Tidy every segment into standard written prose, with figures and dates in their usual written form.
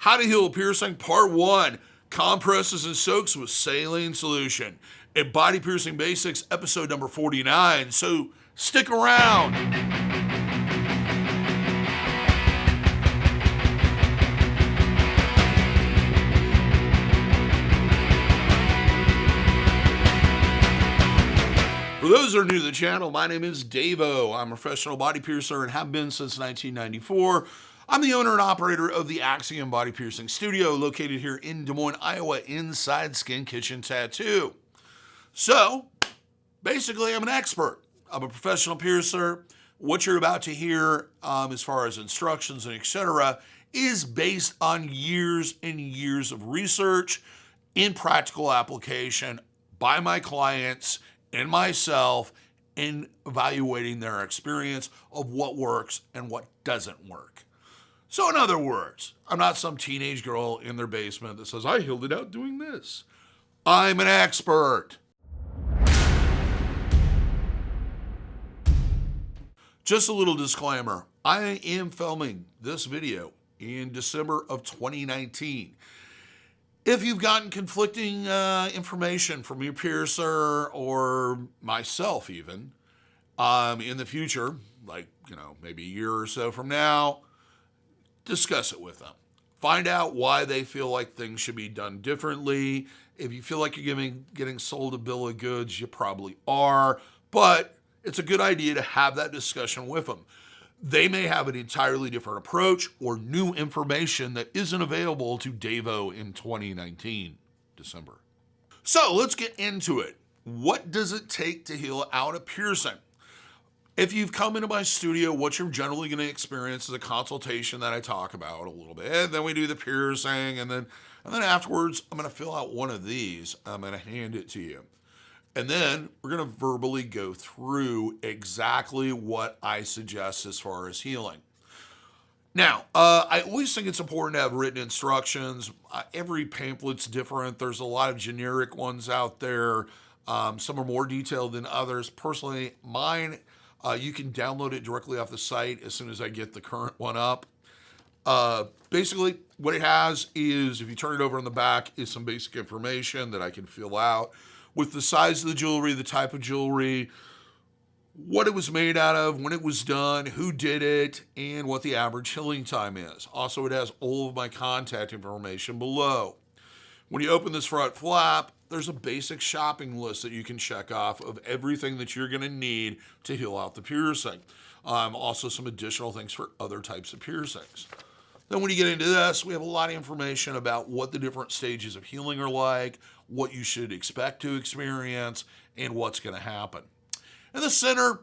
How to Heal a Piercing, Part 1, Compresses and Soaks with Saline Solution. And Body Piercing Basics, episode number 49. So stick around. For those that are new to the channel, my name is DaVo. I'm a professional body piercer and have been since 1994. I'm the owner and operator of the Axiom Body Piercing Studio located here in Des Moines, Iowa, inside Skin Kitchen Tattoo. So, basically, I'm an expert. I'm a professional piercer. What you're about to hear as far as instructions and etc. is based on years and years of research in practical application by my clients and myself in evaluating their experience of what works and what doesn't work. So in other words, I'm not some teenage girl in their basement that says, I healed it out doing this. I'm an expert. Just a little disclaimer. I am filming this video in December of 2019. If you've gotten conflicting information from your piercer or myself even, in the future, like, maybe a year or so from now, discuss it with them. Find out why they feel like things should be done differently. If you feel like you're getting sold a bill of goods, you probably are, but it's a good idea to have that discussion with them. They may have an entirely different approach or new information that isn't available to DaVo in 2019, December. So let's get into it. What does it take to heal out a piercing? If you've come into my studio, what you're generally going to experience is a consultation that I talk about a little bit. And then we do the piercing, and then afterwards, I'm going to fill out one of these. I'm going to hand it to you. And then we're going to verbally go through exactly what I suggest as far as healing. Now, I always think it's important to have written instructions. Every pamphlet's different. There's a lot of generic ones out there. Some are more detailed than others. Personally, mine, you can download it directly off the site as soon as I get the current one up. Basically, what it has is, if you turn it over on the back, is some basic information that I can fill out with the size of the jewelry, the type of jewelry, what it was made out of, when it was done, who did it, and what the average healing time is. Also, it has all of my contact information below. When you open this front flap, there's a basic shopping list that you can check off of everything that you're going to need to heal out the piercing. Also, some additional things for other types of piercings. Then when you get into this, we have a lot of information about what the different stages of healing are like, what you should expect to experience, and what's going to happen. In the center,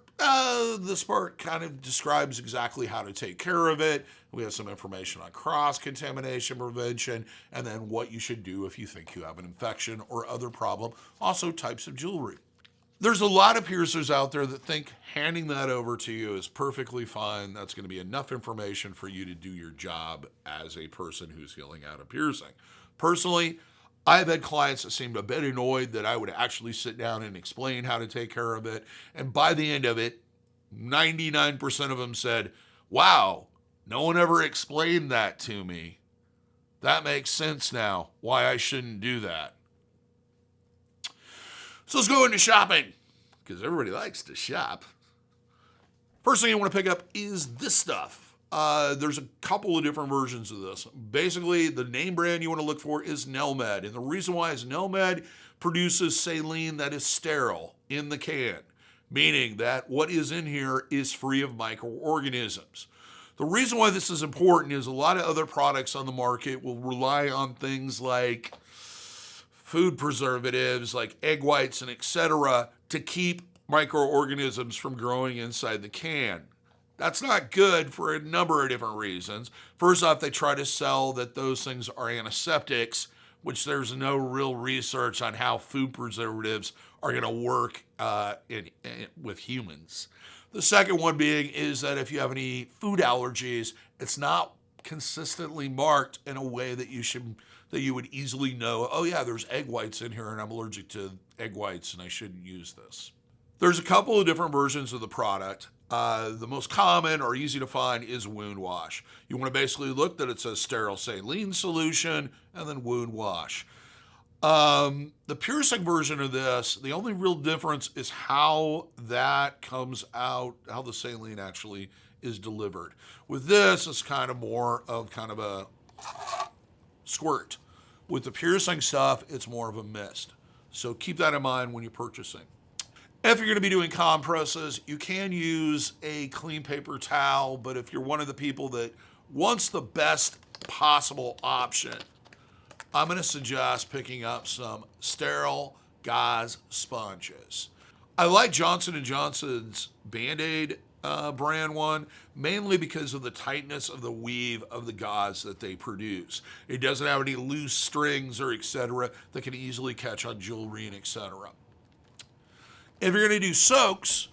this part kind of describes exactly how to take care of it. We have some information on cross-contamination prevention, and then what you should do if you think you have an infection or other problem. Also, types of jewelry. There's a lot of piercers out there that think handing that over to you is perfectly fine. That's going to be enough information for you to do your job as a person who's healing out a piercing. Personally, I've had clients that seemed a bit annoyed that I would actually sit down and explain how to take care of it. And by the end of it, 99% of them said, wow, no one ever explained that to me. That makes sense now, why I shouldn't do that. So let's go into shopping, because everybody likes to shop. First thing you want to pick up is this stuff. There's a couple of different versions of this. Basically, the name brand you want to look for is Nelmed. And the reason why is Nelmed produces saline that is sterile in the can, meaning that what is in here is free of microorganisms. The reason why this is important is a lot of other products on the market will rely on things like food preservatives, like egg whites and etc., to keep microorganisms from growing inside the can. That's not good for a number of different reasons. First off, they try to sell that those things are antiseptics, which there's no real research on how food preservatives are going to work with humans. The second one being is that if you have any food allergies, it's not consistently marked in a way that you would easily know, oh yeah, there's egg whites in here and I'm allergic to egg whites and I shouldn't use this. There's a couple of different versions of the product. The most common or easy to find is wound wash. You want to basically look that it says sterile saline solution and then wound wash. The piercing version of this, the only real difference is how that comes out, how the saline actually is delivered. With this, it's kind of more of kind of a squirt. With the piercing stuff, it's more of a mist. So keep that in mind when you're purchasing. If you're going to be doing compresses, you can use a clean paper towel, but if you're one of the people that wants the best possible option, I'm going to suggest picking up some sterile gauze sponges. I like Johnson & Johnson's Band-Aid brand one, mainly because of the tightness of the weave of the gauze that they produce. It doesn't have any loose strings or etc. that can easily catch on jewelry and etc. If you're going to do soaks,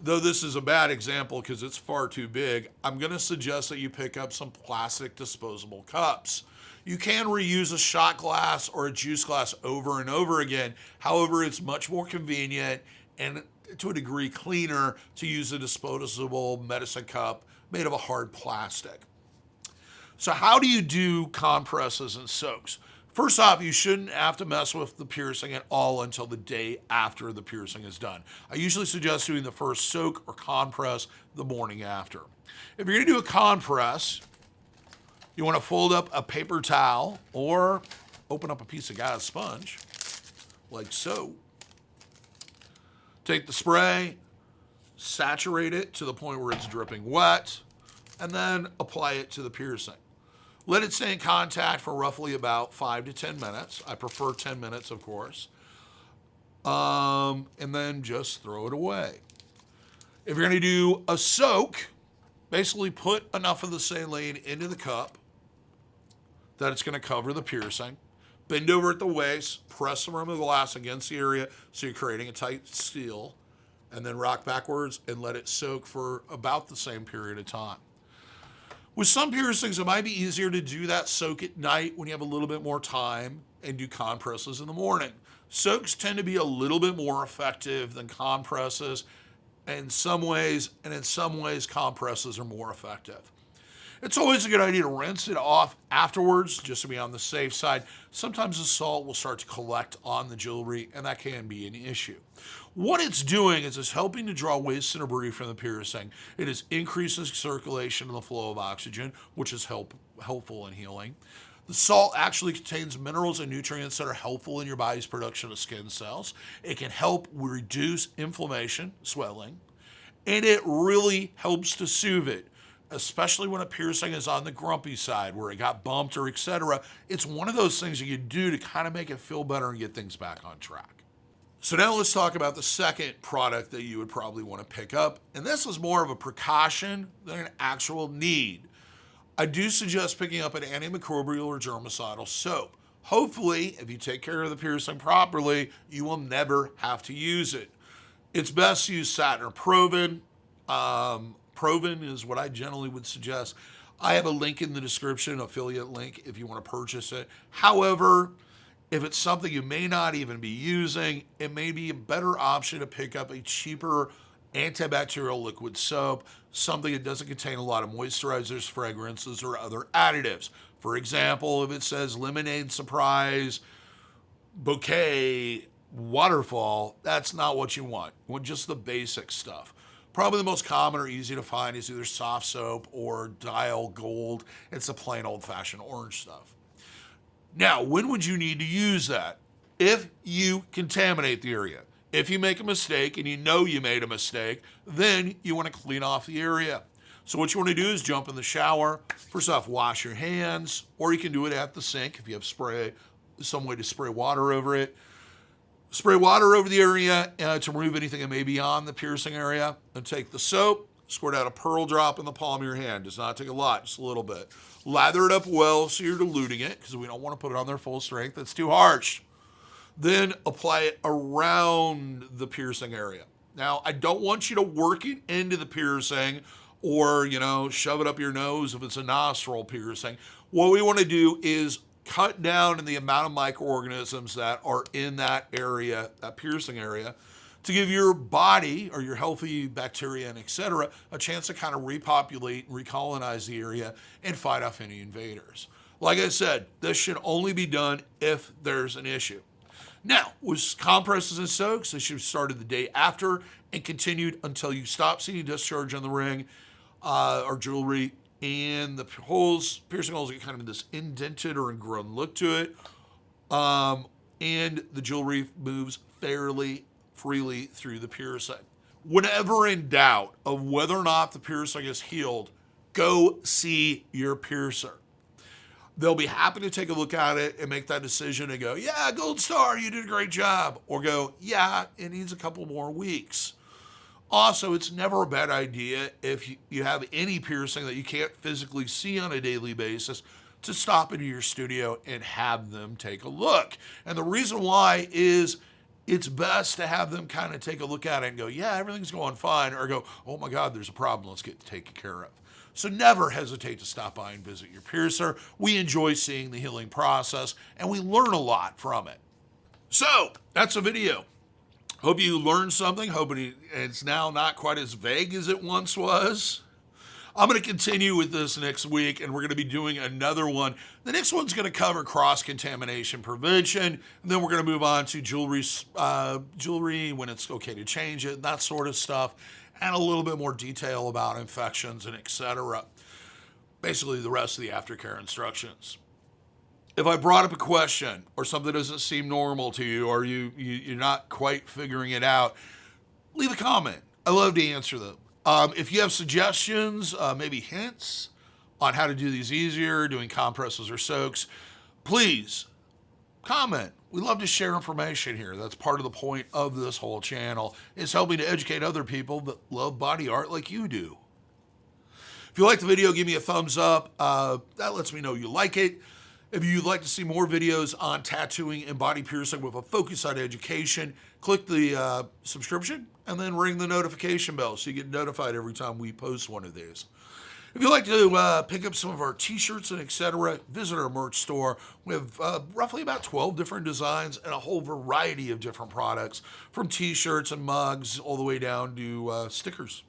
though this is a bad example because it's far too big, I'm going to suggest that you pick up some plastic disposable cups. You can reuse a shot glass or a juice glass over and over again. However, it's much more convenient and to a degree cleaner to use a disposable medicine cup made of a hard plastic. So how do you do compresses and soaks? First off, you shouldn't have to mess with the piercing at all until the day after the piercing is done. I usually suggest doing the first soak or compress the morning after. If you're going to do a compress, you want to fold up a paper towel or open up a piece of gauze sponge, like so. Take the spray, saturate it to the point where it's dripping wet, and then apply it to the piercing. Let it stay in contact for roughly about 5 to 10 minutes. I prefer 10 minutes, of course. And then just throw it away. If you're going to do a soak, basically put enough of the saline into the cup that it's going to cover the piercing. Bend over at the waist, press the rim of the glass against the area so you're creating a tight seal, and then rock backwards and let it soak for about the same period of time. With some piercings, it might be easier to do that soak at night when you have a little bit more time and do compresses in the morning. Soaks tend to be a little bit more effective than compresses in some ways, and in some ways, compresses are more effective. It's always a good idea to rinse it off afterwards, just to be on the safe side. Sometimes the salt will start to collect on the jewelry, and that can be an issue. What it's doing is it's helping to draw waste and debris from the piercing. It is increasing circulation and the flow of oxygen, which is helpful in healing. The salt actually contains minerals and nutrients that are helpful in your body's production of skin cells. It can help reduce inflammation, swelling, and it really helps to soothe it, especially when a piercing is on the grumpy side where it got bumped or etc. It's one of those things you can do to kind of make it feel better and get things back on track. So now let's talk about the second product that you would probably want to pick up. And this is more of a precaution than an actual need. I do suggest picking up an antimicrobial or germicidal soap. Hopefully, if you take care of the piercing properly, you will never have to use it. It's best to use satin or Proven. Proven is what I generally would suggest. I have a link in the description, affiliate link, if you want to purchase it. However, if it's something you may not even be using, it may be a better option to pick up a cheaper antibacterial liquid soap, something that doesn't contain a lot of moisturizers, fragrances, or other additives. For example, if it says Lemonade Surprise, Bouquet, Waterfall, that's not what you want. You want just the basic stuff. Probably the most common or easy to find is either soft soap or Dial Gold. It's the plain old-fashioned orange stuff. Now, when would you need to use that? If you contaminate the area. If you make a mistake and you know you made a mistake, then you want to clean off the area. So what you want to do is jump in the shower. First off, wash your hands, or you can do it at the sink if you have some way to spray water over it. Spray water over the area to remove anything that may be on the piercing area. And take the soap, squirt out a pearl drop in the palm of your hand. Does not take a lot, just a little bit. Lather it up well so you're diluting it, because we don't want to put it on there full strength. That's too harsh. Then apply it around the piercing area. Now, I don't want you to work it into the piercing or, shove it up your nose if it's a nostril piercing. What we want to do is cut down in the amount of microorganisms that are in that area, that piercing area, to give your body or your healthy bacteria and etc. a chance to kind of repopulate and recolonize the area and fight off any invaders. Like I said, this should only be done if there's an issue. Now, with compresses and soaks, they should have started the day after and continued until you stop seeing discharge on the ring or jewelry, and the holes, piercing holes, get kind of this indented or ingrown look to it, and the jewelry moves fairly freely through the piercing. Whenever in doubt of whether or not the piercing is healed, go see your piercer. They'll be happy to take a look at it and make that decision and go, yeah, gold star, you did a great job. Or go, yeah, it needs a couple more weeks. Also, it's never a bad idea if you have any piercing that you can't physically see on a daily basis to stop into your studio and have them take a look. And the reason why is it's best to have them kind of take a look at it and go, yeah, everything's going fine, or go, oh my God, there's a problem, let's get it taken care of. So never hesitate to stop by and visit your piercer. We enjoy seeing the healing process, and we learn a lot from it. So that's a video. Hope you learned something. Hoping it's now not quite as vague as it once was. I'm going to continue with this next week, and we're going to be doing another one. The next one's going to cover cross-contamination prevention, and then we're going to move on to jewelry, when it's okay to change it, that sort of stuff, and a little bit more detail about infections and etc. Basically, the rest of the aftercare instructions. If I brought up a question or something doesn't seem normal to you, or you're not quite figuring it out, leave a comment. I love to answer them. If you have suggestions, maybe hints on how to do these easier, doing compresses or soaks, please comment. We love to share information here. That's part of the point of this whole channel, is helping to educate other people that love body art like you do. If you like the video, give me a thumbs up. That lets me know you like it. If you'd like to see more videos on tattooing and body piercing with a focus on education, click the subscription and then ring the notification bell so you get notified every time we post one of these. If you'd like to pick up some of our t-shirts and etc., visit our merch store. We have roughly about 12 different designs and a whole variety of different products, from t-shirts and mugs all the way down to stickers.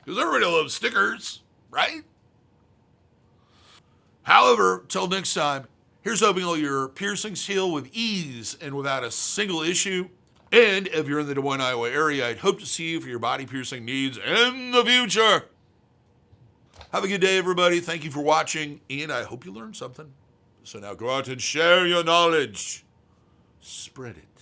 Because everybody loves stickers, right? However, till next time, here's hoping all your piercings heal with ease and without a single issue. And if you're in the Des Moines, Iowa area, I'd hope to see you for your body piercing needs in the future. Have a good day, everybody. Thank you for watching, and I hope you learned something. So now go out and share your knowledge. Spread it.